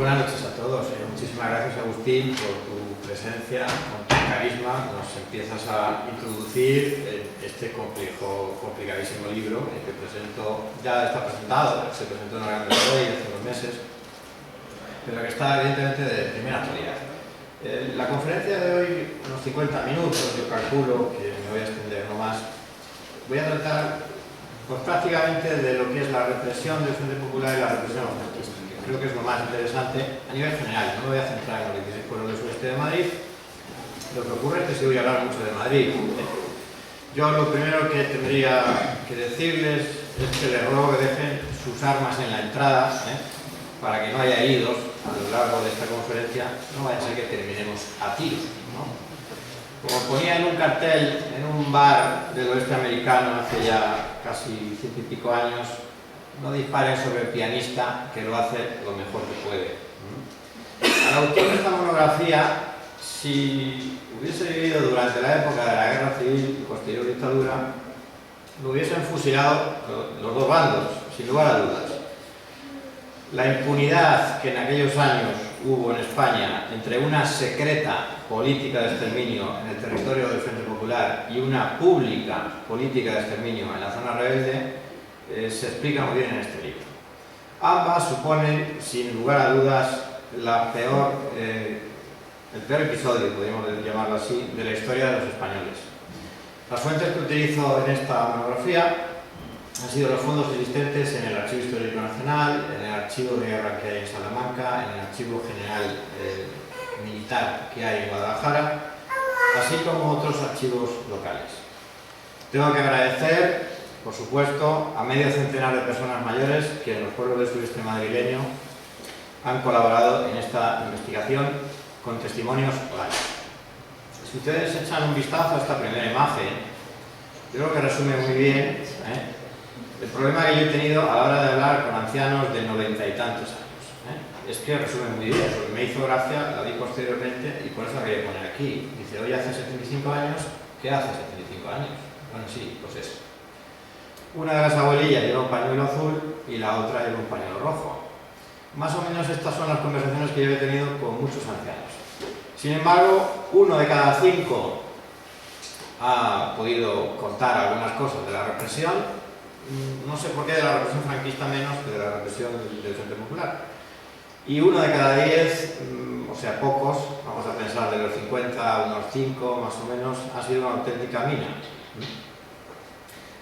buenas noches a todos. Muchísimas gracias, Agustín, por tu presencia, con tu carisma. Nos empiezas a introducir en este complicadísimo libro que presento. Ya está presentado, se presentó en Orlando hoy hace unos meses, pero que está evidentemente de primera actualidad. La conferencia de hoy, unos 50 minutos, yo calculo que me voy a extender no más. Voy a tratar pues, prácticamente de lo que es la represión del Frente Popular y la represión franquista. Creo que es lo más interesante a nivel general. No me voy a centrar en los 16 pueblos del sureste de Madrid. Lo que ocurre es que sí voy a hablar mucho de Madrid. Yo lo primero que tendría que decirles es que les ruego que dejen sus armas en la entrada, para que no haya heridos a lo largo de esta conferencia. No vaya a ser que terminemos a tiros, ¿no? Como ponía en un cartel en un bar del oeste americano hace ya casi 100 y pico años: no disparen sobre el pianista, que lo hace lo mejor que puede. Al autor de esta monografía, si hubiese vivido durante la época de la Guerra Civil y posterior dictadura, lo hubiesen fusilado los dos bandos, sin lugar a dudas. La impunidad que en aquellos años hubo en España entre una secreta política de exterminio en el territorio del Frente Popular y una pública política de exterminio en la zona rebelde, se explica muy bien en este libro. Ambas suponen, sin lugar a dudas, el peor episodio, podríamos llamarlo así, de la historia de los españoles. Las fuentes que utilizo en esta monografía han sido los fondos existentes en el Archivo Histórico Nacional, en el Archivo de Guerra que hay en Salamanca, en el Archivo General Militar que hay en Guadalajara, así como otros archivos locales. Tengo que agradecer, por supuesto, a medio centenar de personas mayores que en los pueblos del sureste madrileño han colaborado en esta investigación con testimonios orales. Si ustedes echan un vistazo a esta primera imagen, creo que resume muy bien el problema que yo he tenido a la hora de hablar con ancianos de 90 y tantos años. Es que resume muy bien, porque me hizo gracia, la vi posteriormente y por eso la quería poner aquí. Dice: hoy hace 75 años, ¿qué hace 75 años? Bueno, sí, pues eso. Una de las abuelillas lleva un pañuelo azul y la otra lleva un pañuelo rojo. Más o menos estas son las conversaciones que yo he tenido con muchos ancianos. Sin embargo, 1 de cada 5 ha podido contar algunas cosas de la represión. No sé por qué de la represión franquista menos que de la represión del Frente Popular. Y 1 de cada 10, o sea, pocos, vamos a pensar de los 50 a unos 5 más o menos, ha sido una auténtica mina.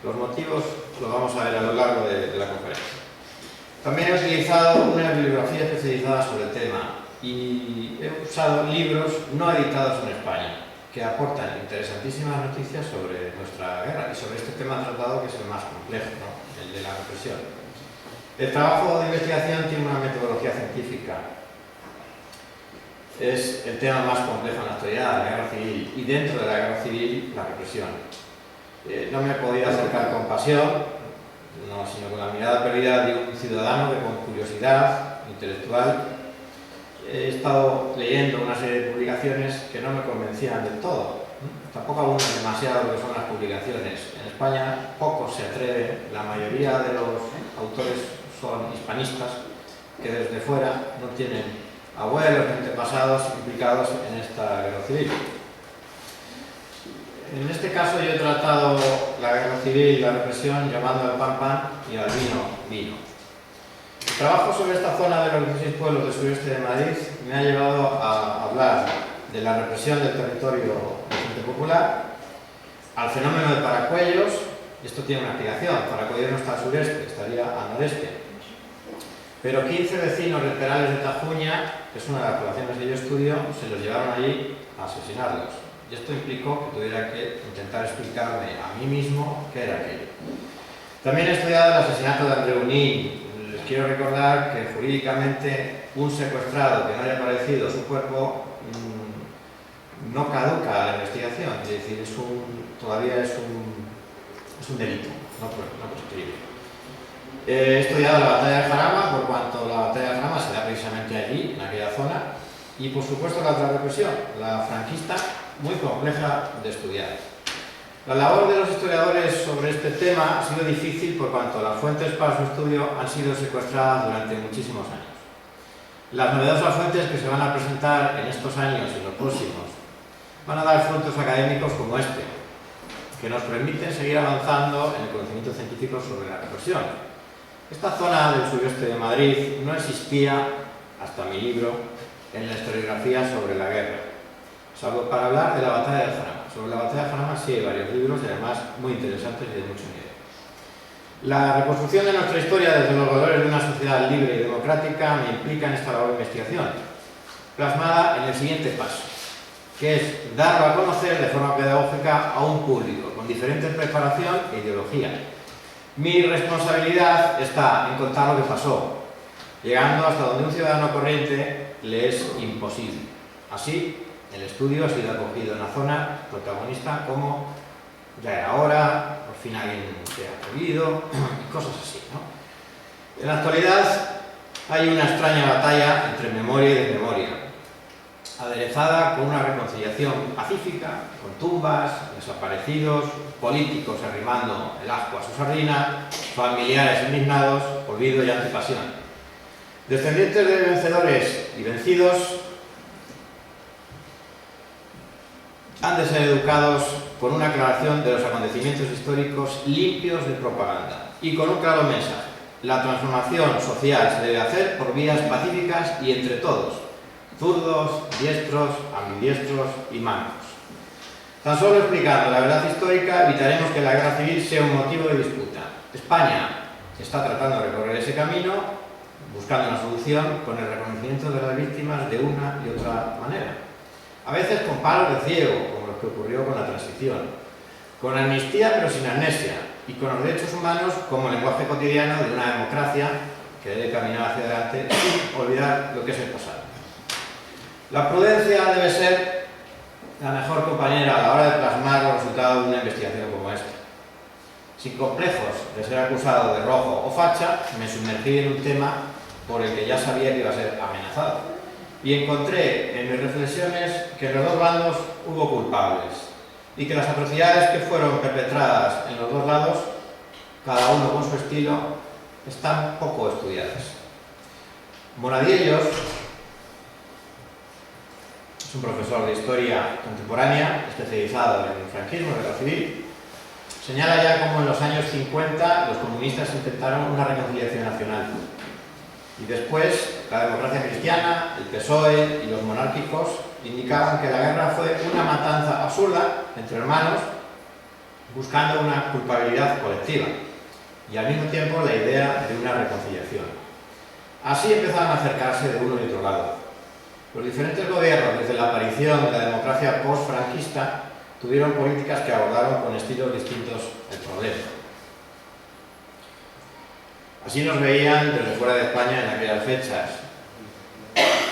Los motivos los vamos a ver a lo largo de la conferencia. También he utilizado una bibliografía especializada sobre el tema y he usado libros no editados en España que aportan interesantísimas noticias sobre nuestra guerra y sobre este tema tratado, que es el más complejo, ¿no? El de la represión. El trabajo de investigación tiene una metodología científica. Es el tema más complejo en la actualidad, la guerra civil, y dentro de la guerra civil, la represión. No me he podido acercar con pasión, no, sino con la mirada perdida de un ciudadano que con curiosidad intelectual he estado leyendo una serie de publicaciones que no me convencían del todo. Tampoco abundan demasiado lo que son las publicaciones. En España pocos se atreven, la mayoría de los autores son hispanistas que desde fuera no tienen abuelos ni antepasados implicados en esta guerra civil. En este caso yo he tratado la guerra civil y la represión llamando al pan pan y al vino vino. El trabajo sobre esta zona de los 16 pueblos del sureste de Madrid me ha llevado a hablar de la represión del territorio del Frente Popular, al fenómeno de Paracuellos. Esto tiene una explicación: Paracuellos no está al sureste, estaría al noreste. Pero 15 vecinos de Perales de Tajuña, que es una de las poblaciones que yo estudio, se los llevaron allí a asesinarlos. Y esto implicó que tuviera que intentar explicarme a mí mismo qué era aquello. También he estudiado el asesinato de Andreu Nin. Les quiero recordar que jurídicamente un secuestrado que no haya aparecido su cuerpo no caduca la investigación, es decir, todavía es un delito, no prescribe. He estudiado la batalla de Jarama, por cuanto la batalla de Jarama se da precisamente allí, en aquella zona, y por supuesto la otra represión, la franquista, muy compleja de estudiar. La labor de los historiadores sobre este tema ha sido difícil por cuanto las fuentes para su estudio han sido secuestradas durante muchísimos años. Las novedosas fuentes que se van a presentar en estos años y en los próximos van a dar frutos académicos como este, que nos permiten seguir avanzando en el conocimiento científico sobre la represión. Esta zona del sureste de Madrid no existía, hasta mi libro, en la historiografía sobre la guerra, salvo para hablar de la batalla de Jarama. Sobre la batalla de Jarama sí hay varios libros y además muy interesantes y de mucho nivel. La reconstrucción de nuestra historia desde los valores de una sociedad libre y democrática me implica en esta labor de investigación, plasmada en el siguiente paso, que es darlo a conocer de forma pedagógica a un público con diferente preparación e ideología. Mi responsabilidad está en contar lo que pasó, llegando hasta donde un ciudadano corriente le es imposible. Así, el estudio ha sido acogido en la zona protagonista como ya era hora, por fin alguien se ha atrevido, y cosas así, ¿no? En la actualidad hay una extraña batalla entre memoria y desmemoria, aderezada con una reconciliación pacífica, con tumbas, desaparecidos, políticos arrimando el asco a su sardina, familiares indignados, olvido, llanto y pasión. Descendientes de vencedores y vencidos han de ser educados con una aclaración de los acontecimientos históricos limpios de propaganda y con un claro mensaje. La transformación social se debe hacer por vías pacíficas y entre todos, zurdos, diestros, ambidiestros y mancos. Tan solo explicando la verdad histórica evitaremos que la guerra civil sea un motivo de disputa. España está tratando de recorrer ese camino, buscando una solución con el reconocimiento de las víctimas de una y otra manera. A veces con palos de ciego, como lo que ocurrió con la transición, con amnistía pero sin amnesia, y con los derechos humanos como lenguaje cotidiano de una democracia que debe caminar hacia adelante sin olvidar lo que es el pasado. La prudencia debe ser la mejor compañera a la hora de plasmar los resultados de una investigación como esta. Sin complejos de ser acusado de rojo o facha, me sumergí en un tema por el que ya sabía que iba a ser amenazado. Y encontré en mis reflexiones que en los dos bandos hubo culpables y que las atrocidades que fueron perpetradas en los dos lados, cada uno con su estilo, están poco estudiadas. Moradiellos es un profesor de historia contemporánea especializado en el franquismo y guerra civil. Señala ya cómo en los años 50 los comunistas intentaron una reconciliación nacional. Y después, la democracia cristiana, el PSOE y los monárquicos indicaban que la guerra fue una matanza absurda entre hermanos, buscando una culpabilidad colectiva y al mismo tiempo la idea de una reconciliación. Así empezaron a acercarse de uno y otro lado. Los diferentes gobiernos, desde la aparición de la democracia post-franquista, tuvieron políticas que abordaron con estilos distintos el problema. Así nos veían desde fuera de España en aquellas fechas.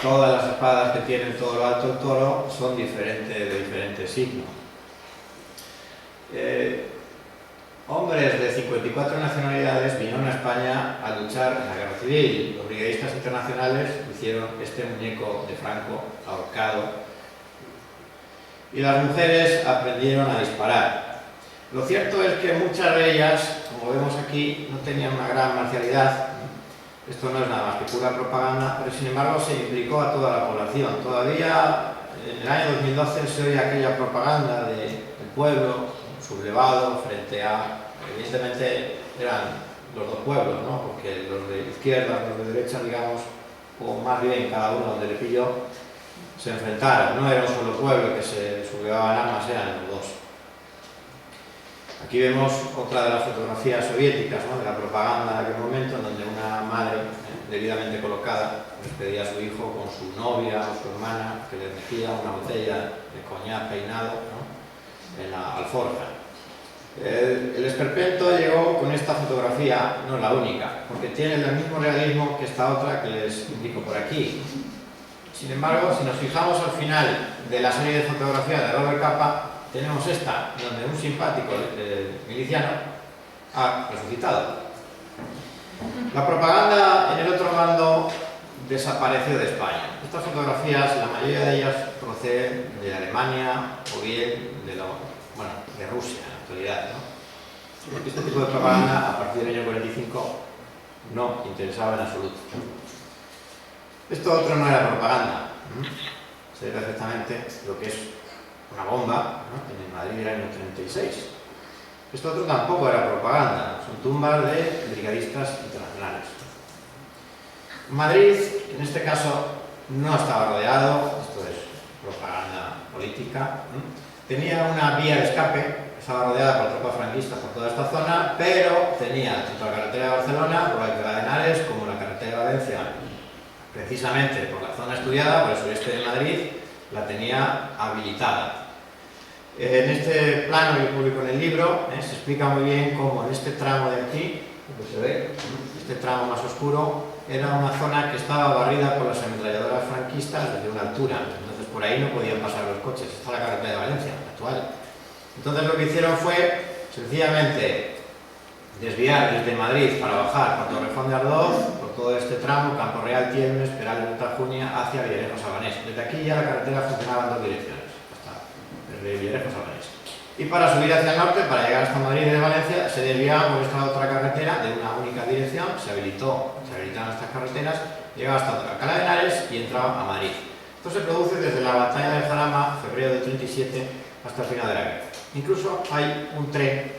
Todas las espadas que tienen todo lo alto el toro son de diferente signo. Hombres de 54 nacionalidades vinieron a España a luchar en la guerra civil. Los brigadistas internacionales hicieron este muñeco de Franco ahorcado. Y las mujeres aprendieron a disparar. Lo cierto es que muchas de ellas, como vemos aquí, no tenían una gran marcialidad. Esto no es nada más que pura propaganda, pero sin embargo se implicó a toda la población. Todavía en el año 2012 se oye aquella propaganda del pueblo sublevado frente a, evidentemente eran los dos pueblos, ¿no? Porque los de izquierda, los de derecha, digamos, o más bien cada uno donde le pilló, se enfrentaron. No era un solo pueblo que se sublevaban armas, eran los dos. Aquí vemos otra de las fotografías soviéticas, ¿no? De la propaganda de aquel momento, en donde una madre debidamente colocada despedía a su hijo con su novia o su hermana, que le metía una botella de coñac peinado, ¿no? En la alforja. El esperpento llegó con esta fotografía, no la única, porque tiene el mismo realismo que esta otra que les indico por aquí. Sin embargo, si nos fijamos al final de la serie de fotografías de Robert Capa, tenemos esta, donde un simpático miliciano ha resucitado. La propaganda en el otro bando desapareció de España. Estas fotografías, la mayoría de ellas proceden de Alemania o bien de Rusia en la actualidad, ¿no? Porque este tipo de propaganda a partir del año 45 no interesaba en absoluto. Esto otro no era propaganda. Se ve perfectamente lo que es una bomba, ¿no?, en el Madrid del año 36. Esto otro tampoco era propaganda, son tumbas de brigadistas internacionales. Madrid, en este caso, no estaba rodeado, esto es propaganda política, tenía una vía de escape, estaba rodeada por tropas franquistas por toda esta zona, pero tenía tanto la carretera de Barcelona, por Alcalá de Henares, como la carretera de Valencia, precisamente por la zona estudiada, por el sureste de Madrid, la tenía habilitada. En este plano que publico en el libro, se explica muy bien cómo en este tramo de aquí, lo que se ve, este tramo más oscuro, era una zona que estaba barrida por las ametralladoras franquistas desde una altura, entonces por ahí no podían pasar los coches. Esta es la carretera de Valencia, actual. Entonces lo que hicieron fue, sencillamente, desviar desde Madrid para bajar por Torrejón de Ardoz, por todo este tramo, Campo Real, Tielmes, Peral de Tajuña, hacia Villarejo Sabanés. Desde aquí ya la carretera funcionaba en dos direcciones, desde Villarejo Sabanés. Y para subir hacia el norte, para llegar hasta Madrid desde Valencia, se desviaba por esta otra carretera de una única dirección, se habilitaron estas carreteras, llegaba hasta Alcalá de Henares y entraba a Madrid. Esto se produce desde la batalla de Jarama, febrero del 37, hasta el final de la guerra. Incluso hay un tren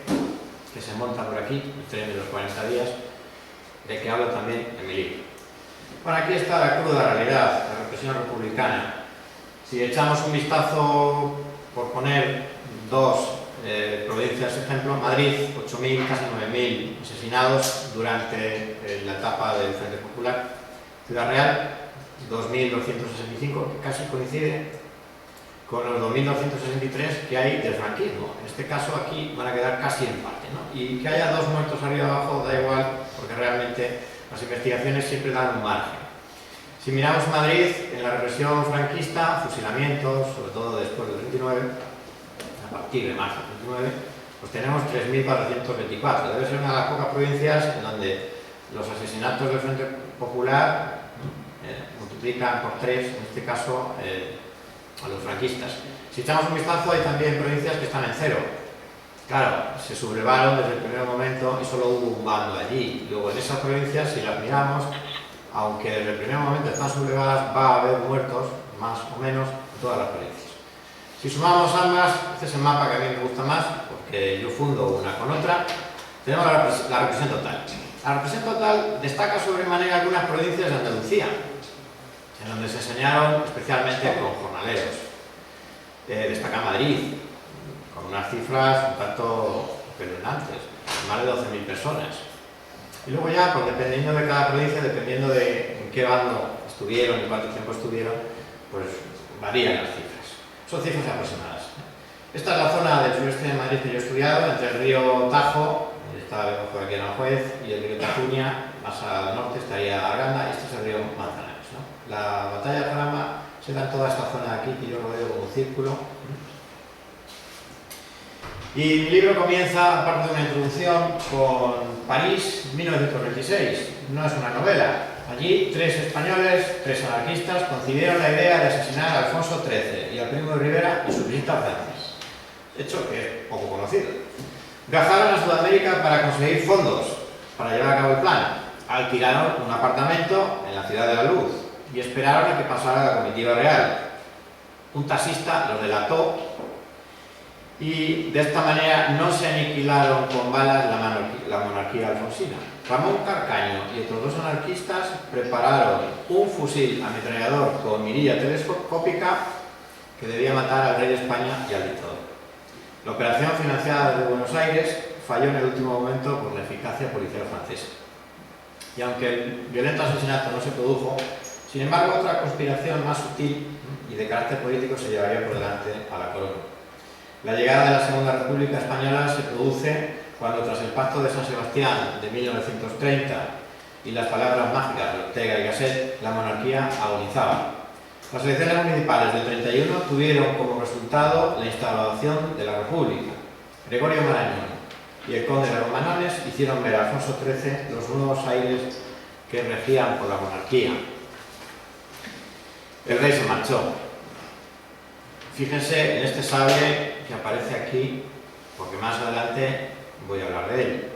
que se monta por aquí, el tren de los 40 días, de que hablo también en mi libro. Bueno, aquí está la cruda realidad, la represión republicana. Si echamos un vistazo, por poner dos provincias ejemplo, Madrid, 8.000, casi 9.000 asesinados durante la etapa del Frente Popular. Ciudad Real, 2.265, que casi coincide con los 2.263 que hay del franquismo. En este caso aquí van a quedar casi en parte, ¿no? Y que haya dos muertos arriba y abajo da igual, porque realmente las investigaciones siempre dan un margen. Si miramos Madrid, en la represión franquista, fusilamientos, sobre todo después del 39, a partir de marzo del 39, pues tenemos 3.424. Debe ser una de las pocas provincias en donde los asesinatos del Frente Popular multiplican por 3, en este caso, a los franquistas. Si echamos un vistazo, hay también provincias que están en cero. Claro, se sublevaron desde el primer momento y solo hubo un bando allí. Luego en esas provincias, si las miramos, aunque desde el primer momento están sublevadas, va a haber muertos, más o menos, en todas las provincias. Si sumamos ambas, este es el mapa que a mí me gusta más, porque yo fundo una con otra, tenemos la represión total. La represión total destaca sobremanera algunas provincias de Andalucía, en donde se enseñaron especialmente con jornaleros. Destaca Madrid, con unas cifras un tanto espeluznantes, más de 12.000 personas. Y luego ya, pues dependiendo de cada provincia, dependiendo de en qué bando estuvieron y cuánto tiempo estuvieron, pues varían las cifras. Son cifras aproximadas. Esta es la zona del sureste de Madrid que yo he estudiado, entre el río Tajo, está debajo de aquí Aranjuez, y el río Tajuña, más al norte estaría Arganda, y este es el río Manzanares, ¿no? La batalla de Jarama se da en toda esta zona de aquí, que yo rodeo como un círculo. Y mi libro comienza, aparte de una introducción, con París, 1926. No es una novela. Allí, 3 españoles, 3 anarquistas, concibieron la idea de asesinar a Alfonso XIII y al Primo de Rivera en su visita a Francia. Hecho que es poco conocido. Viajaron a Sudamérica para conseguir fondos para llevar a cabo el plan. Alquilaron un apartamento en la Ciudad de la Luz y esperaron a que pasara la comitiva real. Un taxista los delató y de esta manera no se aniquilaron con balas la monarquía alfonsina. Ramón Carcaño y otros 2 anarquistas prepararon un fusil ametrallador con mirilla telescópica que debía matar al rey de España y al dictador. La operación, financiada desde Buenos Aires, falló en el último momento por la eficacia policial francesa. Y aunque el violento asesinato no se produjo, sin embargo otra conspiración más sutil y de carácter político se llevaría por delante a la corona. La llegada de la Segunda República Española se produce cuando, tras el Pacto de San Sebastián de 1930 y las palabras mágicas de Ortega y Gasset, la monarquía agonizaba. Las elecciones municipales del 31 tuvieron como resultado la instauración de la República. Gregorio Marañón y el conde de los Manones hicieron ver a Alfonso XIII los nuevos aires que regían por la monarquía. El rey se marchó. Fíjense en este sable que aparece aquí, porque más adelante voy a hablar de él.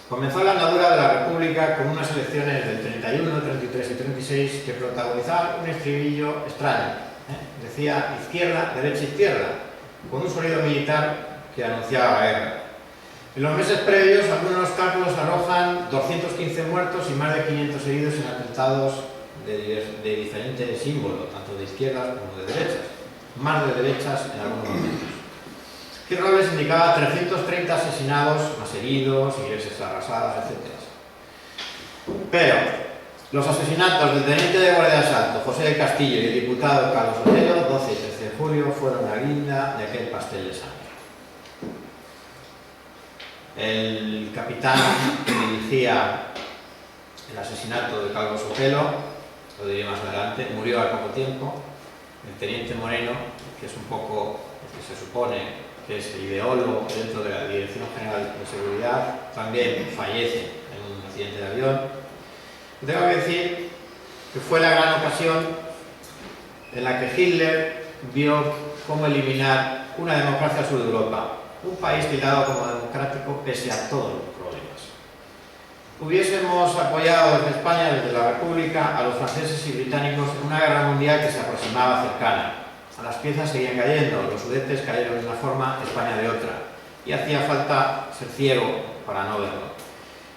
Comenzó la andadura de la República con unas elecciones del 31, 33 y 36 que protagonizaban un estribillo extraño. Decía izquierda, derecha, izquierda, con un sonido militar que anunciaba la guerra. En los meses previos, algunos cálculos arrojan 215 muertos y más de 500 heridos en atentados de diferentes símbolos, tanto de izquierdas como de derechas, más de derechas en algunos momentos. Robles indicaba 330 asesinados, más heridos, iglesias arrasadas, etc. Pero los asesinatos del teniente de guardia de asalto José del Castillo y el diputado Carlos Otelo, 12 y 13 de julio, fueron la guinda de aquel pastel de sangre. El capitán que dirigía el asesinato de Carlos Otelo, lo diré más adelante, murió al poco tiempo. El teniente Moreno, que es un poco el que se supone que es el ideólogo dentro de la Dirección General de Seguridad, también fallece en un accidente de avión. Tengo que decir que fue la gran ocasión en la que Hitler vio cómo eliminar una democracia sur de Europa, un país tildado como democrático pese a todos los problemas. Hubiésemos apoyado desde España, desde la República, a los franceses y británicos en una guerra mundial que se aproximaba cercana. Las piezas seguían cayendo, los sudetes cayeron de una forma, España de otra, y hacía falta ser ciego para no verlo.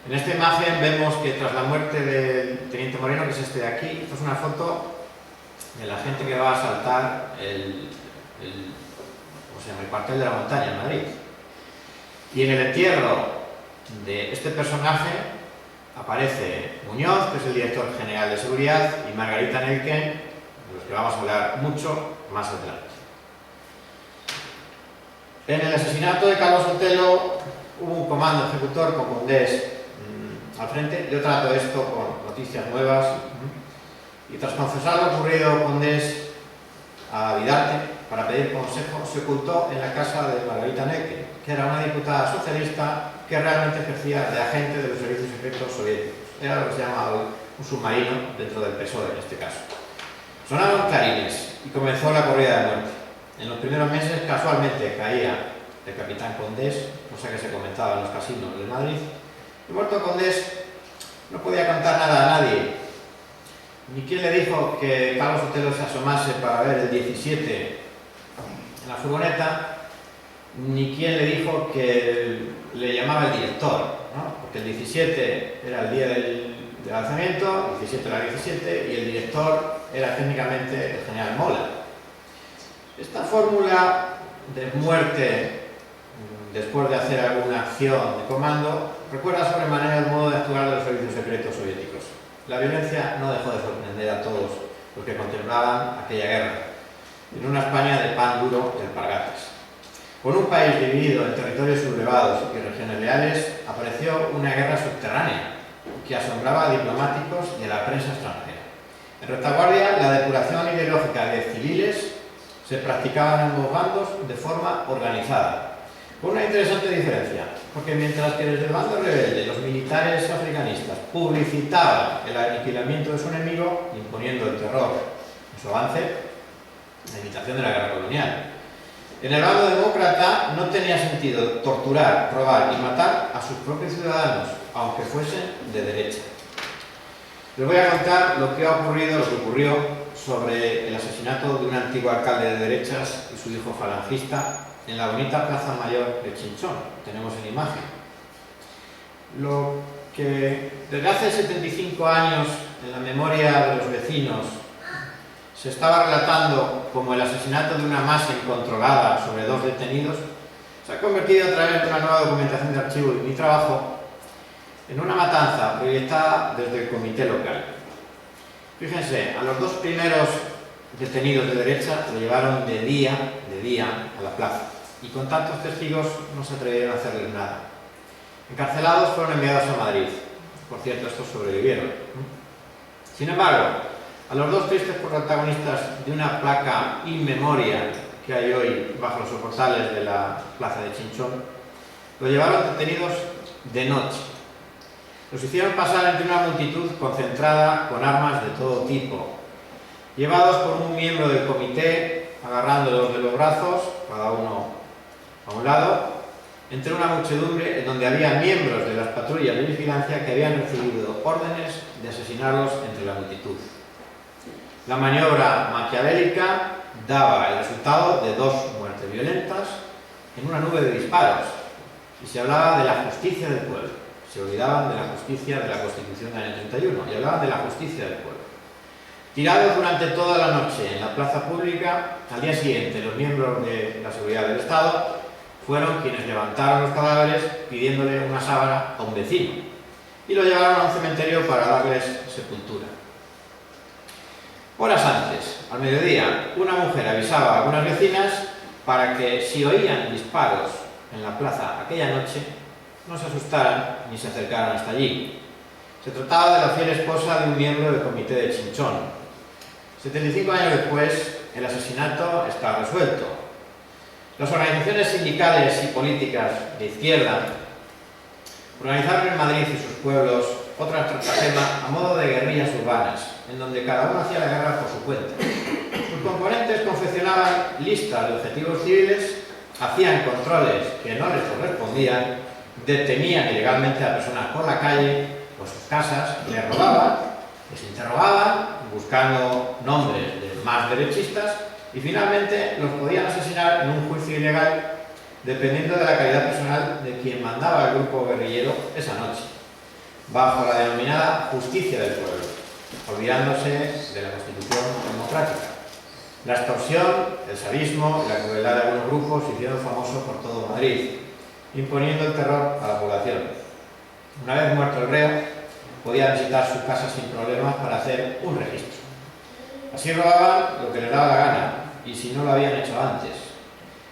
En esta imagen vemos que tras la muerte del teniente Moreno, que es este de aquí, esto es una foto de la gente que va a asaltar el cuartel de la montaña en Madrid. Y en el entierro de este personaje aparece Muñoz, que es el director general de seguridad, y Margarita Nelken, de los que vamos a hablar mucho más adelante. En el asesinato de Carlos Otelo hubo un comando ejecutor con Condés al frente. Yo trato esto con noticias nuevas y tras confesar lo ocurrido Condés a Vidarte para pedir consejo, se ocultó en la casa de Margarita Nelken, que era una diputada socialista que realmente ejercía de agente de los servicios secretos soviéticos. Era lo que se llama un submarino dentro del PSOE en este caso. Sonaron clarines y comenzó la corrida de muerte. En los primeros meses casualmente caía el capitán Condés, cosa que se comentaba en los casinos de Madrid. Y muerto Condés no podía contar nada a nadie. Ni quién le dijo que Carlos Otelo se asomase para ver el 17 en la furgoneta, ni quién le dijo que le llamaba el director, ¿no? Porque el 17 era el día del lanzamiento, el 17 era el 17, y el director era técnicamente el general Mola. Esta fórmula de muerte después de hacer alguna acción de comando recuerda sobremanera el modo de actuar de los servicios secretos soviéticos. La violencia no dejó de sorprender a todos los que contemplaban aquella guerra, en una España de pan duro y alpargatas. Con un país dividido en territorios sublevados y regiones leales, apareció una guerra subterránea que asombraba a diplomáticos y a la prensa extranjera. En retaguardia, la depuración ideológica de civiles se practicaba en ambos bandos de forma organizada, con una interesante diferencia, porque mientras que desde el bando rebelde los militares africanistas publicitaban el aniquilamiento de su enemigo, imponiendo el terror en su avance, la imitación de la guerra colonial. En el bando demócrata no tenía sentido torturar, robar y matar a sus propios ciudadanos, aunque fuesen de derecha. Les voy a contar lo que ha ocurrido, lo que ocurrió sobre el asesinato de un antiguo alcalde de derechas y su hijo falangista en la bonita Plaza Mayor de Chinchón. Tenemos en imagen. Lo que desde hace 75 años en la memoria de los vecinos se estaba relatando como el asesinato de una masa incontrolada sobre 2 detenidos, se ha convertido a través de una nueva documentación de archivo y mi trabajo en una matanza proyectada desde el comité local. Fíjense, a los 2 primeros detenidos de derecha lo llevaron de día a la plaza y con tantos testigos no se atrevieron a hacerles nada. Encarcelados fueron enviados a Madrid. Por cierto, estos sobrevivieron. Sin embargo, a los 2 tristes protagonistas de una placa in memoria que hay hoy bajo los soportales de la plaza de Chinchón, lo llevaron detenidos de noche. Los hicieron pasar entre una multitud concentrada con armas de todo tipo, llevados por un miembro del comité, agarrándolos de los brazos, cada uno a un lado, entre una muchedumbre en donde había miembros de las patrullas de vigilancia que habían recibido órdenes de asesinarlos entre la multitud. La maniobra maquiavélica daba el resultado de 2 muertes violentas en una nube de disparos, y se hablaba de la justicia del pueblo. Se olvidaban de la justicia de la Constitución del año 31 y hablaban de la justicia del pueblo. Tirados durante toda la noche en la plaza pública, al día siguiente los miembros de la seguridad del Estado fueron quienes levantaron los cadáveres pidiéndole una sábana a un vecino y lo llevaron a un cementerio para darles sepultura. Horas antes, al mediodía, una mujer avisaba a algunas vecinas para que, si oían disparos en la plaza aquella noche, no se asustaran ni se acercaran hasta allí. Se trataba de la fiel esposa de un miembro del comité de Chinchón. 75 años después, el asesinato está resuelto. Las organizaciones sindicales y políticas de izquierda organizaron en Madrid y sus pueblos otra estratagema a modo de guerrillas urbanas, en donde cada uno hacía la guerra por su cuenta. Sus componentes confeccionaban listas de objetivos civiles, hacían controles que no les correspondían, detenían ilegalmente a personas por la calle o sus casas, les robaban, les interrogaban, buscando nombres de más derechistas, y finalmente los podían asesinar en un juicio ilegal dependiendo de la calidad personal de quien mandaba el grupo guerrillero esa noche, bajo la denominada justicia del pueblo, olvidándose de la Constitución democrática. La extorsión, el sadismo y la crueldad de algunos grupos se hicieron famosos por todo Madrid, imponiendo el terror a la población. Una vez muerto el reo, podía visitar su casa sin problemas para hacer un registro. Así robaban lo que les daba la gana, y si no lo habían hecho antes.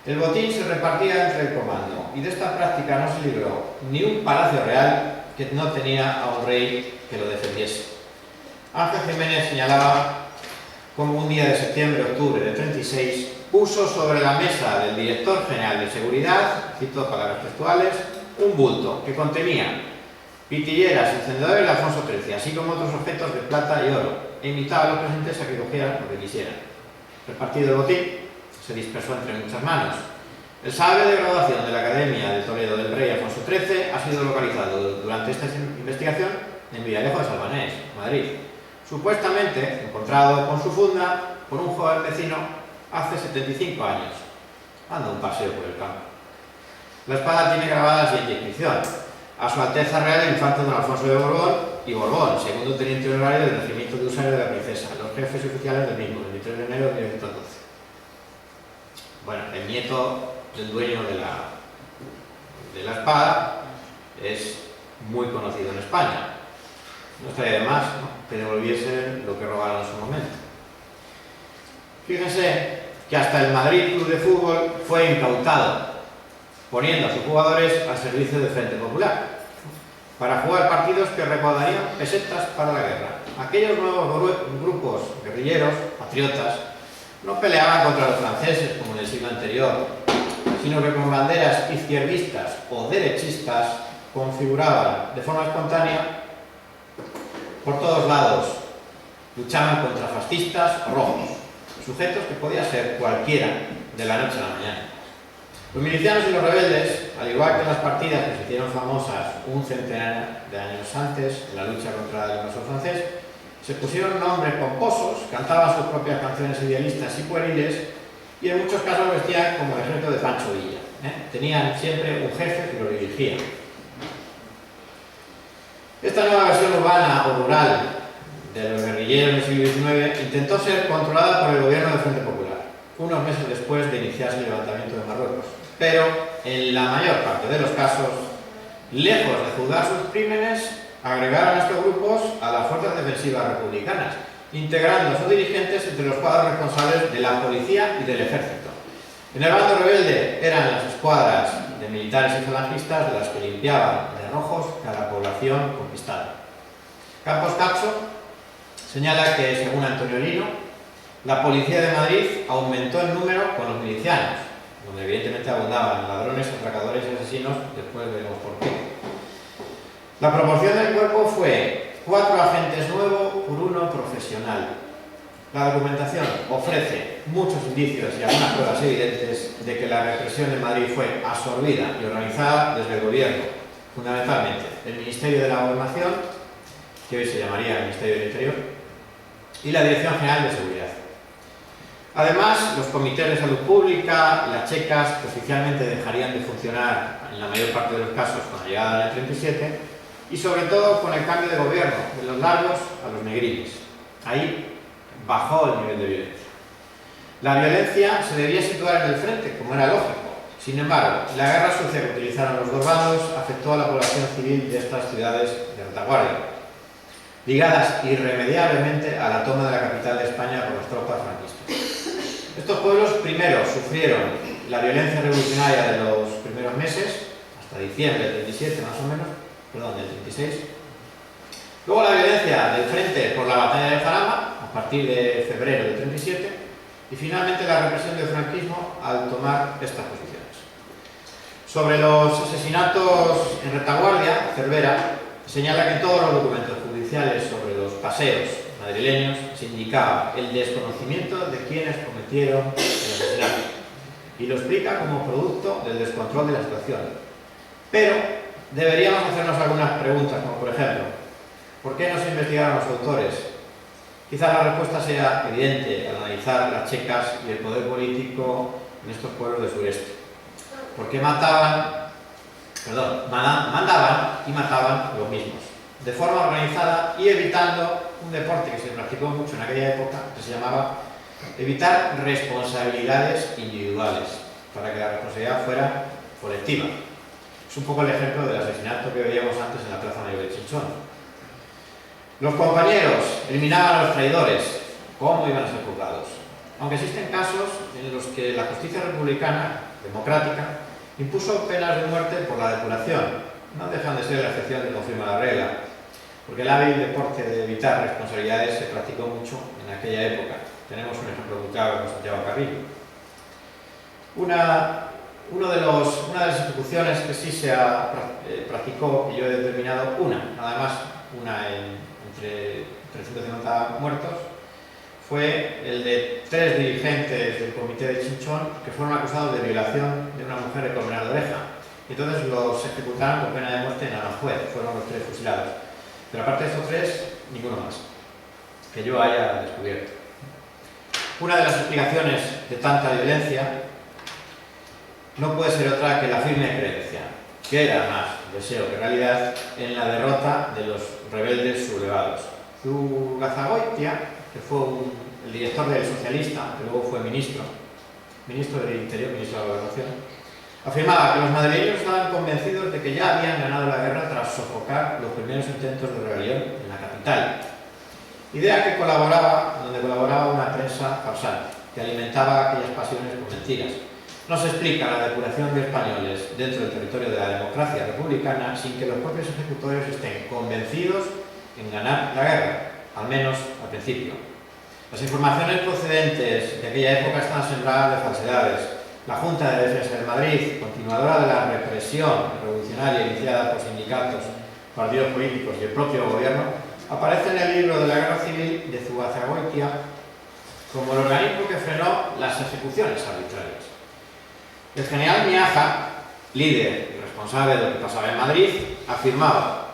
El botín se repartía entre el comando, y de esta práctica no se libró ni un palacio real que no tenía a un rey que lo defendiese. Ángel Jiménez señalaba como un día de septiembre-octubre de 36 puso sobre la mesa del director general de seguridad, cito palabras textuales, un bulto que contenía pitilleras, encendedores de Alfonso XIII, así como otros objetos de plata y oro, e invitaba a los presentes a que cogieran lo que quisieran. Repartido el botín, se dispersó entre muchas manos. El sable de graduación de la Academia de Toledo del rey Alfonso XIII ha sido localizado durante esta investigación en Villalejo de Salvanés, Madrid, supuestamente encontrado con su funda por un joven vecino hace 75 años, dando un paseo por el campo. La espada tiene grabada la siguiente inscripción: a su Alteza Real el Infante Don Alfonso de Borbón y Borbón, segundo teniente honorario del regimiento de Usario de la Princesa, los jefes oficiales del mismo, el 23 de enero de 1912. Bueno, el nieto del dueño de la espada es muy conocido en España. No estaría de más, ¿no?, que devolviesen lo que robaron en su momento. Fíjense que hasta el Madrid Club de Fútbol fue incautado, poniendo a sus jugadores al servicio del Frente Popular, para jugar partidos que recaudarían pesetas para la guerra. Aquellos nuevos grupos guerrilleros, patriotas, no peleaban contra los franceses como en el siglo anterior, sino que con banderas izquierdistas o derechistas configuraban de forma espontánea por todos lados. Luchaban contra fascistas o rojos, sujetos que podía ser cualquiera de la noche a la mañana. Los milicianos y los rebeldes, al igual que las partidas que se hicieron famosas un centenar de años antes en la lucha contra el invasor francés, se pusieron nombres pomposos, cantaban sus propias canciones idealistas y pueriles, y en muchos casos vestían como el ejemplo de Pancho Villa. Tenían siempre un jefe que lo dirigía. Esta nueva versión urbana o rural de los guerrilleros del siglo XIX intentó ser controlada por el gobierno del Frente Popular, unos meses después de iniciarse el levantamiento de Marruecos. Pero, en la mayor parte de los casos, lejos de juzgar sus crímenes, agregaron a estos grupos a las fuerzas defensivas republicanas, integrando a sus dirigentes entre los cuadros responsables de la policía y del ejército. En el bando rebelde eran las escuadras de militares y falangistas las que limpiaban de rojos cada población conquistada. Campos Cacho señala que, según Antonio Lino, la policía de Madrid aumentó en número con los milicianos, donde evidentemente abundaban ladrones, atracadores y asesinos, después veremos por qué. La proporción del cuerpo fue 4 agentes nuevos por 1 profesional. La documentación ofrece muchos indicios y algunas pruebas evidentes de que la represión en Madrid fue absorbida y organizada desde el gobierno, fundamentalmente el Ministerio de la Gobernación, que hoy se llamaría el Ministerio del Interior, y la Dirección General de Seguridad. Además, los comités de salud pública y las checas, que oficialmente dejarían de funcionar en la mayor parte de los casos con la llegada del 37, y sobre todo con el cambio de gobierno, de los largos a los negriles. Ahí bajó el nivel de violencia. La violencia se debía situar en el frente, como era lógico. Sin embargo, la guerra sucia que utilizaron los dos bandos afectó a la población civil de estas ciudades de retaguardia, ligadas irremediablemente a la toma de la capital de España por las tropas franquistas. Estos pueblos primero sufrieron la violencia revolucionaria de los primeros meses, hasta diciembre del 37 más o menos, perdón, del 36. Luego la violencia del frente por la batalla de Jarama, a partir de febrero del 37, y finalmente la represión del franquismo al tomar estas posiciones. Sobre los asesinatos en retaguardia, Cervera señala que en todos los documentos judiciales sobre los paseos madrileños se indicaba el desconocimiento de quienes cometieron el asesinato y lo explica como producto del descontrol de la situación. Pero deberíamos hacernos algunas preguntas, como por ejemplo, ¿por qué no se investigaron los autores? Quizás la respuesta sea evidente al analizar las checas y el poder político en estos pueblos del sureste. ¿Por qué mandaban y mataban los mismos, de forma organizada y evitando un deporte que se practicó mucho en aquella época, que se llamaba evitar responsabilidades individuales, para que la responsabilidad fuera colectiva? Es un poco el ejemplo del asesinato que veíamos antes en la Plaza Mayor de Chinchón. Los compañeros eliminaban a los traidores. ¿Cómo iban a ser juzgados? Aunque existen casos en los que la justicia republicana, democrática, impuso penas de muerte por la depuración. No dejan de ser la excepción que confirma la regla, porque el hábil deporte de evitar responsabilidades se practicó mucho en aquella época. Tenemos un ejemplo muy claro con Santiago Carrillo. Una de las ejecuciones que sí se practicó, y yo he determinado nada más una entre 350 muertos, fue el de 3 dirigentes del comité de Chinchón que fueron acusados de violación de una mujer de Colmenar de Oreja. Entonces los ejecutaron con pena de muerte en Aranjuez, fueron los 3 fusilados. Pero aparte de estos 3, ninguno más, que yo haya descubierto. Una de las explicaciones de tanta violencia no puede ser otra que la firme creencia, que era más deseo que realidad, en la derrota de los rebeldes sublevados. Zugazagoitia, que fue el director del Socialista, que luego fue ministro del Interior, ministro de la Gobernación, afirmaba que los madrileños estaban convencidos de que ya habían ganado la guerra tras sofocar los primeros intentos de rebelión en la capital. Idea donde colaboraba una prensa farsante, que alimentaba aquellas pasiones con mentiras. No se explica la depuración de españoles dentro del territorio de la democracia republicana sin que los propios ejecutores estén convencidos en ganar la guerra, al menos al principio. Las informaciones procedentes de aquella época están sembradas de falsedades. La Junta de Defensa de Madrid, continuadora de la represión revolucionaria iniciada por sindicatos, partidos políticos y el propio gobierno, aparece en el libro de la Guerra Civil de Zugazagoitia como el organismo que frenó las ejecuciones arbitrarias. El general Miaja, líder y responsable de lo que pasaba en Madrid, afirmaba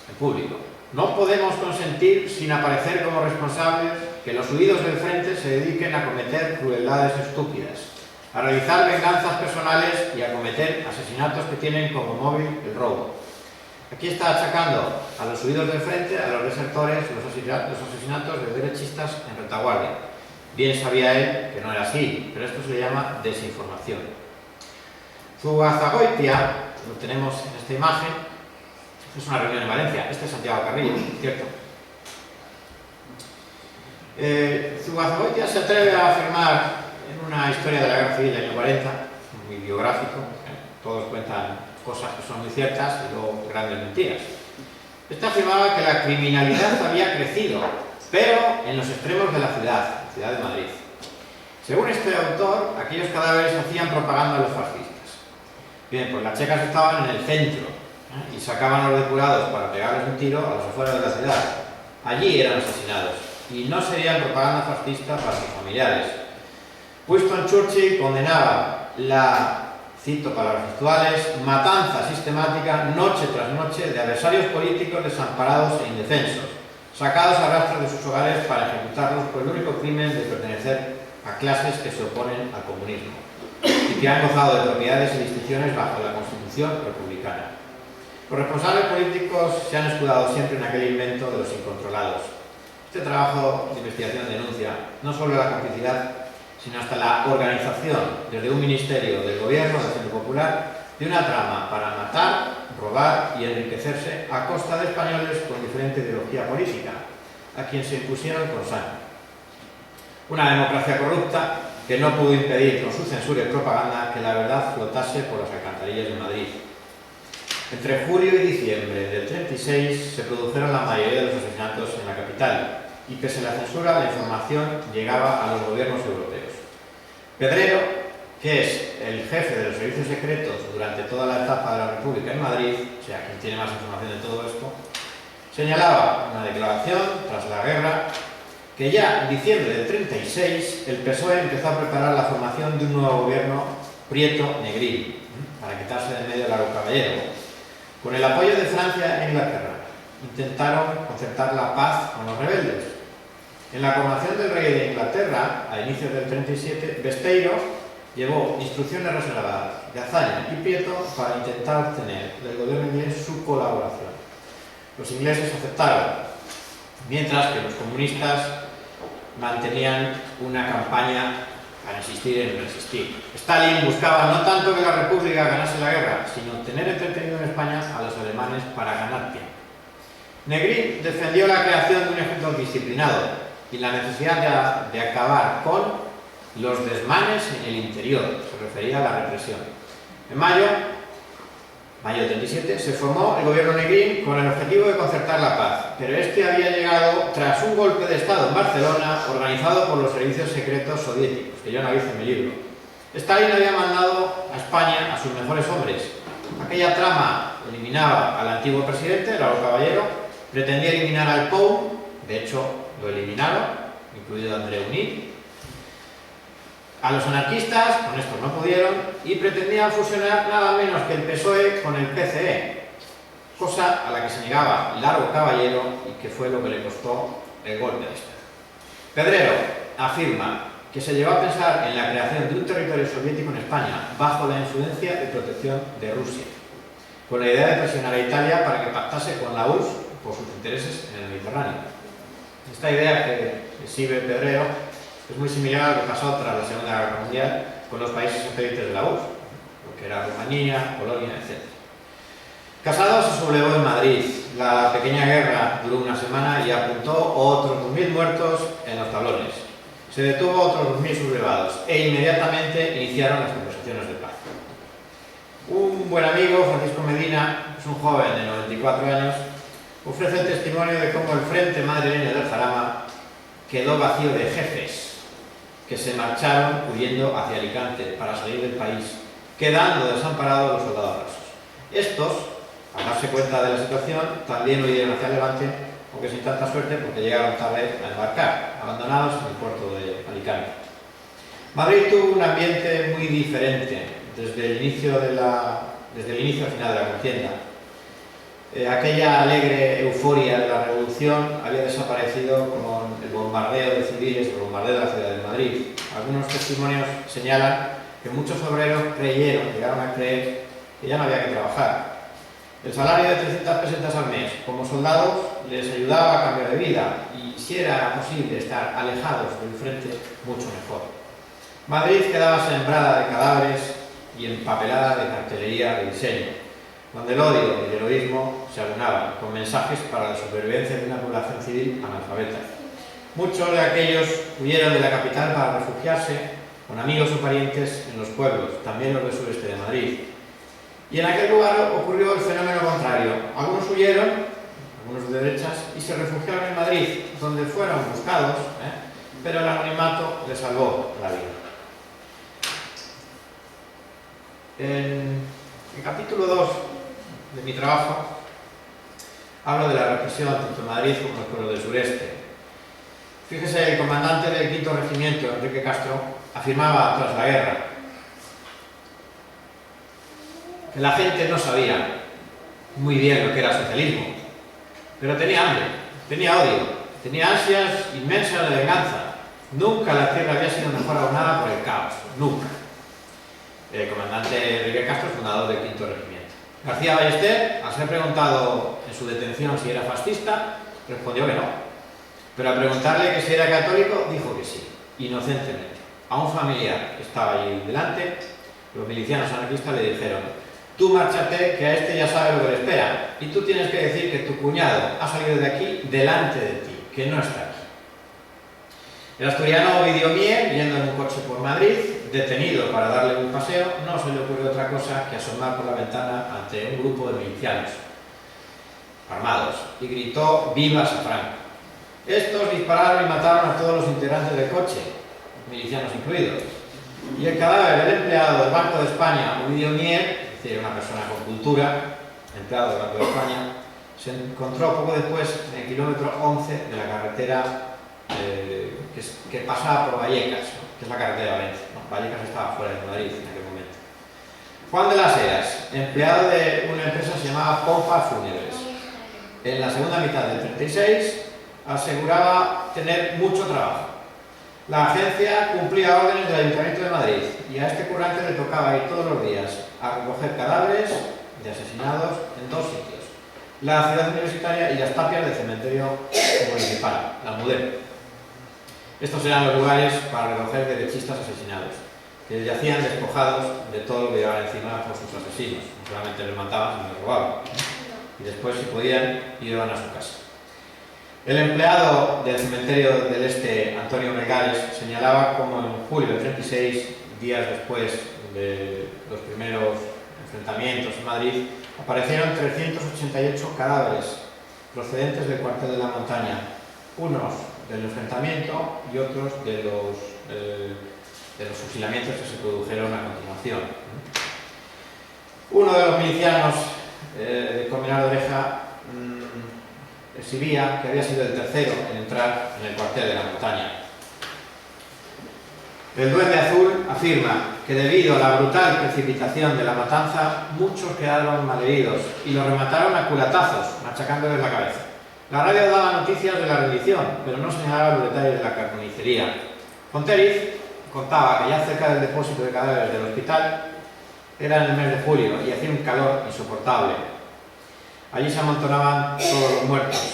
en público: no podemos consentir, sin aparecer como responsables, que los huidos del frente se dediquen a cometer crueldades estúpidas, a realizar venganzas personales y a cometer asesinatos que tienen como móvil el robo. Aquí está achacando a los huidos del frente, a los desertores, los asesinatos de derechistas en retaguardia. Bien sabía él que no era así, pero esto se le llama desinformación. Zugazagoitia, lo tenemos en esta imagen, es una reunión en Valencia, este es Santiago Carrillo, ¿cierto? Zugazagoitia se atreve a afirmar en una historia de la Guerra Civil del año 40, muy biográfico, todos cuentan cosas que son muy ciertas y luego grandes mentiras. Esta afirmaba que la criminalidad había crecido, pero en los extremos de la ciudad de Madrid. Según este autor, aquellos cadáveres hacían propaganda a los fascistas. Bien, pues las checas estaban en el centro y sacaban a los depurados para pegarles un tiro a los afueras de la ciudad. Allí eran asesinados y no serían propaganda fascista para sus familiares. Winston Churchill condenaba la, cito palabras textuales, matanza sistemática noche tras noche de adversarios políticos desamparados e indefensos, sacados a rastras de sus hogares para ejecutarlos por el único crimen de pertenecer a clases que se oponen al comunismo y que han gozado de propiedades y distinciones bajo la Constitución republicana. Los responsables políticos se han escudado siempre en aquel invento de los incontrolados. Este trabajo de investigación denuncia no solo la complicidad, sino hasta la organización desde un ministerio del gobierno del Centro Popular de una trama para matar, robar y enriquecerse a costa de españoles con diferente ideología política, a quien se impusieron con sangre. Una democracia corrupta que no pudo impedir con su censura y propaganda que la verdad flotase por las alcantarillas de Madrid. Entre julio y diciembre del 36 se produjeron la mayoría de los asesinatos en la capital y pese a la censura la información llegaba a los gobiernos europeos. Pedrero, que es el jefe de los servicios secretos durante toda la etapa de la República en Madrid, o sea, quien tiene más información de todo esto, señalaba en una declaración tras la guerra que ya en diciembre del 36 el PSOE empezó a preparar la formación de un nuevo gobierno Prieto-Negrín para quitarse de medio Largo Caballero. Con el apoyo de Francia e Inglaterra intentaron concertar la paz con los rebeldes. En la coronación del rey de Inglaterra, a inicios del 37, Besteiro llevó instrucciones reservadas de Azaña y Prieto para intentar obtener del gobierno inglés su colaboración. Los ingleses aceptaron, mientras que los comunistas mantenían una campaña para insistir en resistir. Stalin buscaba no tanto que la República ganase la guerra, sino tener entretenido en España a los alemanes para ganar tiempo. Negrín defendió la creación de un ejército disciplinado y la necesidad de acabar con los desmanes en el interior, se refería a la represión. En mayo del 37, se formó el gobierno Negrín con el objetivo de concertar la paz, pero este había llegado tras un golpe de Estado en Barcelona organizado por los servicios secretos soviéticos, que yo analizo en mi libro. Stalin había mandado a España a sus mejores hombres. Aquella trama eliminaba al antiguo presidente, Largo Caballero, pretendía eliminar al POU, de hecho lo eliminaron, incluido Andreu Nin, a los anarquistas, con esto no pudieron, y pretendían fusionar nada menos que el PSOE con el PCE, cosa a la que se negaba Largo Caballero y que fue lo que le costó el golpe de Estado. Pedrero afirma que se llegó a pensar en la creación de un territorio soviético en España bajo la influencia y protección de Rusia, con la idea de presionar a Italia para que pactase con la URSS por sus intereses en el Mediterráneo. Esta idea que exhibe Pedrero es muy similar a lo que pasó tras la Segunda Guerra Mundial con los países satélites de la URSS, lo que era Rumanía, Polonia, etc. Casado se sublevó en Madrid. La pequeña guerra duró una semana y apuntó otros 2.000 muertos en los tablones. Se detuvo otros 2.000 sublevados e inmediatamente iniciaron las conversaciones de paz. Un buen amigo, Francisco Medina, es un joven de 94 años, ofrece el testimonio de cómo el frente madrileño del Jarama quedó vacío de jefes que se marcharon huyendo hacia Alicante para salir del país, quedando desamparados los soldados rasos. Estos, al darse cuenta de la situación, también huyeron hacia Levante, aunque sin tanta suerte porque llegaron tarde a embarcar, abandonados en el puerto de Alicante. Madrid tuvo un ambiente muy diferente desde el inicio al final de la contienda. Aquella alegre euforia de la revolución había desaparecido con el bombardeo de civiles, el bombardeo de la ciudad de Madrid. Algunos testimonios señalan que muchos obreros llegaron a creer que ya no había que trabajar. El salario de 300 pesetas al mes como soldados les ayudaba a cambiar de vida y si era posible estar alejados del frente, mucho mejor. Madrid quedaba sembrada de cadáveres y empapelada de cartelería de diseño, donde el odio y el heroísmo se aunaban con mensajes para la supervivencia de una población civil analfabeta. Muchos de aquellos huyeron de la capital para refugiarse con amigos o parientes en los pueblos, también los del sureste de Madrid. Y en aquel lugar ocurrió el fenómeno contrario. Algunos huyeron, algunos de derechas, y se refugiaron en Madrid, donde fueron buscados, pero el anonimato les salvó la vida. En el capítulo 2 de mi trabajo hablo de la represión tanto en Madrid como en los pueblos del sureste. Fíjese, el comandante del 5º Regimiento, Enrique Castro, afirmaba tras la guerra que la gente no sabía muy bien lo que era socialismo, pero tenía hambre, tenía odio, tenía ansias inmensas de venganza. Nunca la tierra había sido mejor abonada por el caos, nunca. El comandante Enrique Castro, fundador del 5º Regimiento. García Ballester, al ser preguntado en su detención si era fascista, respondió que no. Pero al preguntarle que si era católico, dijo que sí, inocentemente. A un familiar que estaba allí delante, los milicianos anarquistas le dijeron: tú márchate, que a este ya sabe lo que le espera, y tú tienes que decir que tu cuñado ha salido de aquí delante de ti, que no está aquí. El asturiano Ovidio Mier, yendo en un coche por Madrid, detenido para darle un paseo, no se le ocurrió otra cosa que asomar por la ventana ante un grupo de milicianos armados y gritó: ¡Vivas a Franco! Estos dispararon y mataron a todos los integrantes del coche, milicianos incluidos. Y el cadáver del empleado del Banco de España, Ovidio Mier, es decir, una persona con cultura, empleado del Banco de España, se encontró poco después en el kilómetro 11 de la carretera que pasaba por Vallecas, ¿no?, que es la carretera de Valencia. ¿No? Vallecas estaba fuera de Madrid en aquel momento. Juan de las Heras, empleado de una empresa que se llamaba Pompa Fúnebres. En la segunda mitad del 36 aseguraba tener mucho trabajo. La agencia cumplía órdenes del Ayuntamiento de Madrid y a este currante le tocaba ir todos los días a recoger cadáveres de asesinados en dos sitios: la ciudad universitaria y las tapias del cementerio municipal, la Almudena. Estos eran los lugares para recoger derechistas asesinados, que yacían despojados de todo lo que llevaban encima por sus asesinos. No solamente les mataban, sino les robaban. Y después, si podían, iban a su casa. El empleado del cementerio del Este, Antonio Regales, señalaba como en julio del 36, días después de los primeros enfrentamientos en Madrid, aparecieron 388 cadáveres procedentes del cuartel de la Montaña, unos del enfrentamiento y otros de los fusilamientos que se produjeron a continuación. Uno de los milicianos, Colmenar de Oreja, exhibía que había sido el tercero en entrar en el cuartel de la Montaña. El Duende Azul afirma que debido a la brutal precipitación de la matanza, muchos quedaron malheridos y los remataron a culatazos, machacándoles la cabeza. La radio daba noticias de la rendición, pero no señalaba los detalles de la carnicería. Fontériz contaba que ya cerca del depósito de cadáveres del hospital era en el mes de julio y hacía un calor insoportable. Allí se amontonaban todos los muertos.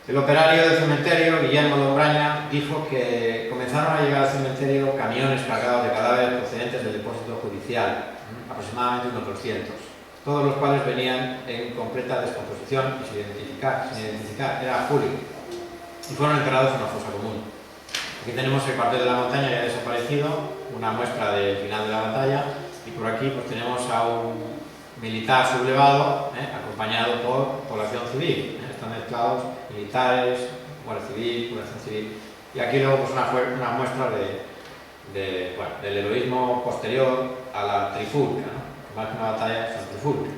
El operario del cementerio, Guillermo Lombraña, dijo que comenzaron a llegar al cementerio camiones cargados de cadáveres procedentes del depósito judicial, aproximadamente unos 200, todos los cuales venían en completa descomposición y sin identificar, era julio, y fueron enterrados en una fosa común. Aquí tenemos el cuartel de la Montaña ya desaparecido, una muestra del final de la batalla, y por aquí pues tenemos a un militar sublevado, acompañado por población civil. Están mezclados militares, guardia civil, población civil. Y aquí luego pues, una muestra del heroísmo posterior a la trifulca, ¿no? Más que una batalla, es la trifulca.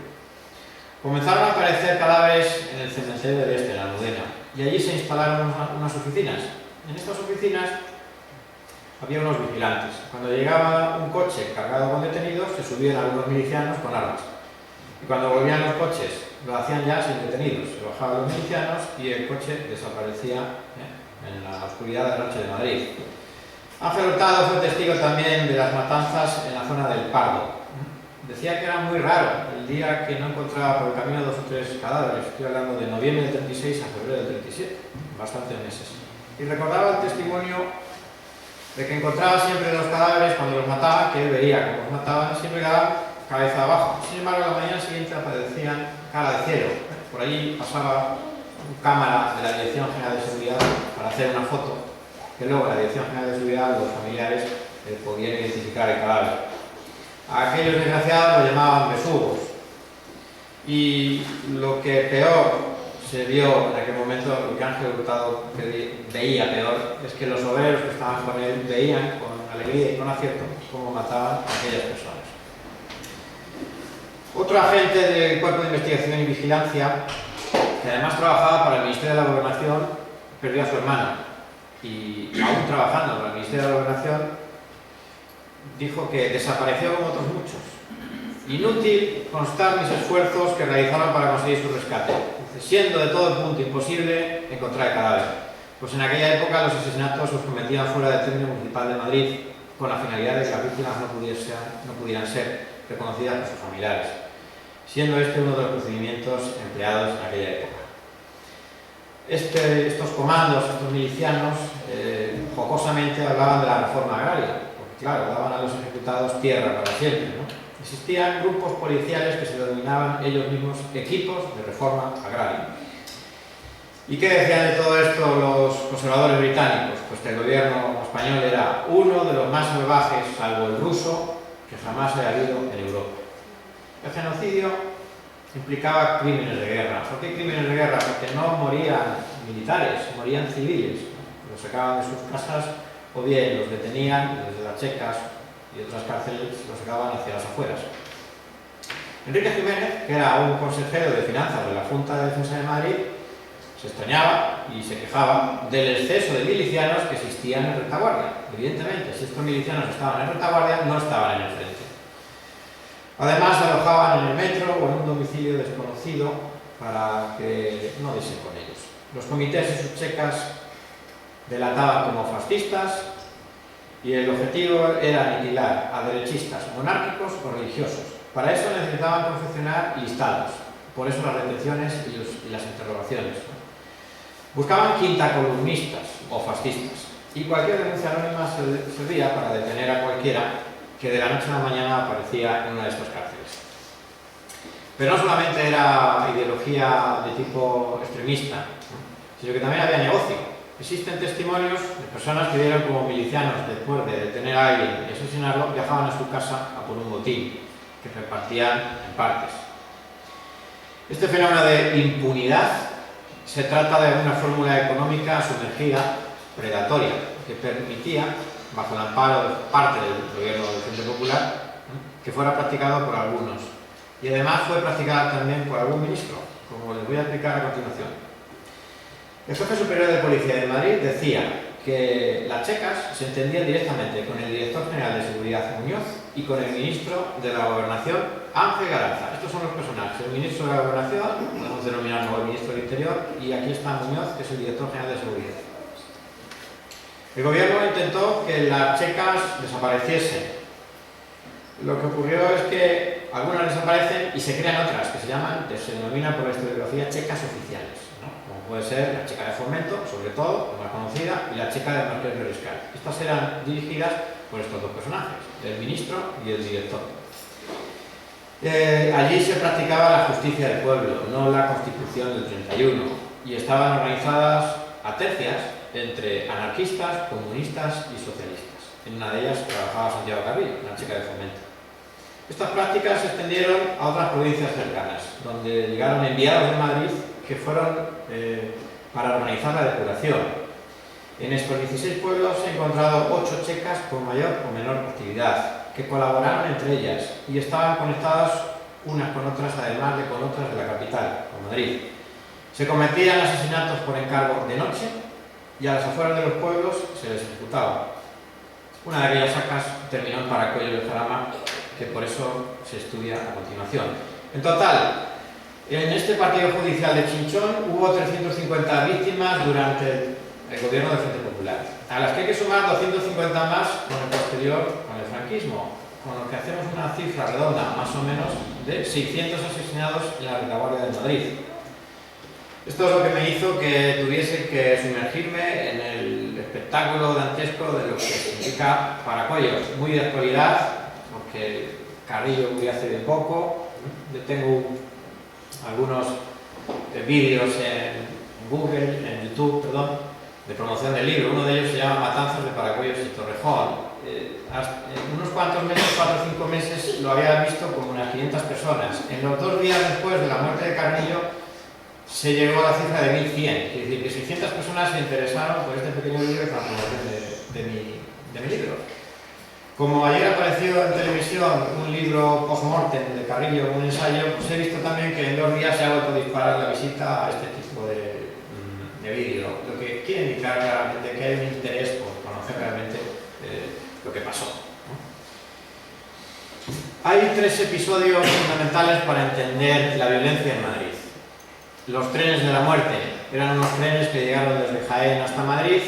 Comenzaron a aparecer cadáveres en el cementerio del Este, en la Almudena, y allí se instalaron unas oficinas. En estas oficinas había unos vigilantes. Cuando llegaba un coche cargado con detenidos, se subían algunos milicianos con armas. Y cuando volvían los coches, lo hacían ya sin detenidos. Se bajaban los milicianos y el coche desaparecía en la oscuridad de la noche de Madrid. Ángel Hurtado fue testigo también de las matanzas en la zona del Pardo. Decía que era muy raro el día que no encontraba por el camino 2 o 3 cadáveres. Estoy hablando de noviembre del 36 a febrero del 37, bastantes meses. Y recordaba el testimonio de que encontraba siempre los cadáveres cuando los mataba, que él veía cómo los mataban, siempre quedaban cabeza abajo. Sin embargo, la mañana siguiente aparecían cara de cielo. Por allí pasaba una cámara de la Dirección General de Seguridad para hacer una foto, que luego la Dirección General de Seguridad, los familiares, podían identificar el cadáver. A aquellos desgraciados lo llamaban besugos. Y lo que peor se vio en aquel momento, lo que Ángel Hurtado veía peor, es que los obreros que estaban con él veían con alegría y con acierto cómo mataban a aquellas personas. Otro agente del Cuerpo de Investigación y Vigilancia, que además trabajaba para el Ministerio de la Gobernación, perdió a su hermana. y aún trabajando con el Ministerio de la Gobernación, dijo que desapareció como otros muchos. Inútil constar mis esfuerzos que realizaron para conseguir su rescate, siendo de todo punto imposible encontrar el cadáver, pues en aquella época los asesinatos los cometían fuera del término municipal de Madrid, con la finalidad de que las víctimas no pudieran ser reconocidas por sus familiares, siendo este uno de los procedimientos empleados en aquella época. Estos comandos, estos milicianos, jocosamente hablaban de la reforma agraria, porque claro, daban a los ejecutados tierra para siempre, ¿no? Existían grupos policiales que se denominaban ellos mismos equipos de reforma agraria. ¿Y qué decían de todo esto los conservadores británicos? Pues que el gobierno español era uno de los más salvajes, salvo el ruso, que jamás haya habido en Europa. El genocidio implicaba crímenes de guerra. ¿Por qué crímenes de guerra? Porque no morían militares, morían civiles. Los sacaban de sus casas o bien los detenían desde las checas y otras cárceles los sacaban hacia las afueras. Enrique Jiménez, que era un consejero de finanzas de la Junta de Defensa de Madrid, se extrañaba y se quejaba del exceso de milicianos que existían en retaguardia. Evidentemente, si estos milicianos estaban en retaguardia, no estaban en el frente. Además, se alojaban en el metro o en un domicilio desconocido para que no diesen con ellos. Los comités y sus checas delataban como fascistas y el objetivo era aniquilar a derechistas, monárquicos o religiosos. Para eso necesitaban confeccionar listados, por eso las detenciones y las interrogaciones. Buscaban quintacolumnistas o fascistas, y cualquier denuncia anónima servía para detener a cualquiera que de la noche a la mañana aparecía en una de estas cárceles. Pero no solamente era ideología de tipo extremista, ¿no?, sino que también había negocio. Existen testimonios de personas que vieron como milicianos, después de detener a alguien y asesinarlo, viajaban a su casa a por un botín que repartían en partes. Este fenómeno de impunidad se trata de una fórmula económica sumergida, predatoria, que permitía, bajo el amparo de parte del gobierno del Frente Popular, que fuera practicado por algunos. Y además fue practicada también por algún ministro, como les voy a explicar a continuación. El jefe superior de Policía de Madrid decía que las checas se entendían directamente con el director general de Seguridad, Muñoz, y con el ministro de la Gobernación, Ángel Galarza. Estos son los personajes: el ministro de la Gobernación, podemos denominarlo el ministro del Interior, y aquí está Muñoz, que es el director general de Seguridad. El gobierno intentó que las checas desapareciesen. Lo que ocurrió es que algunas desaparecen y se crean otras que se denominan por la historiografía checas oficiales, ¿no?, como puede ser la checa de Fomento, sobre todo, la más conocida, y la checa de Marqués de Riscal. Estas eran dirigidas por estos dos personajes, el ministro y el director. Allí se practicaba la justicia del pueblo, no la Constitución del 31, y estaban organizadas a tercias entre anarquistas, comunistas y socialistas. En una de ellas trabajaba Santiago Carrillo, una checa de Fomento. Estas prácticas se extendieron a otras provincias cercanas, donde llegaron enviados de Madrid que fueron para organizar la depuración. En estos 16 pueblos se han encontrado 8 checas con mayor o menor actividad, que colaboraron entre ellas y estaban conectadas unas con otras, además de con otras de la capital, con Madrid. Se cometían asesinatos por encargo de noche y a las afueras de los pueblos se les ejecutaba. Una de aquellas sacas terminó en Paracuello de Jarama, que por eso se estudia a continuación. En total, en este partido judicial de Chinchón hubo 350 víctimas durante el gobierno del Frente Popular, a las que hay que sumar 250 más con el posterior, con el franquismo, con lo que hacemos una cifra redonda, más o menos, de 600 asesinados en la retaguardia de Madrid. Esto es lo que me hizo que tuviese que sumergirme en el espectáculo dantesco de lo que significa Paracuello, muy de actualidad, porque Carrillo murió hace bien poco. Yo tengo algunos vídeos en Google, en YouTube, perdón, de promoción del libro. Uno de ellos se llama Matanzas de Paracuellos y Torrejón. En unos cuantos meses, 4 o 5 meses, lo había visto como unas 500 personas. En los 2 días después de la muerte de Carrillo se llegó a la cifra de 1100. Es decir, que 600 personas se interesaron por este pequeño libro y por la promoción de mi libro. Como ayer apareció en televisión un libro post-mortem de Carrillo, un ensayo, pues he visto también que en 2 días se ha vuelto a disparar la visita a este tipo de de vídeo, lo que quiere indicar claramente que hay un interés por conocer realmente lo que pasó, ¿no? Hay 3 episodios fundamentales para entender la violencia en Madrid. Los trenes de la muerte eran unos trenes que llegaron desde Jaén hasta Madrid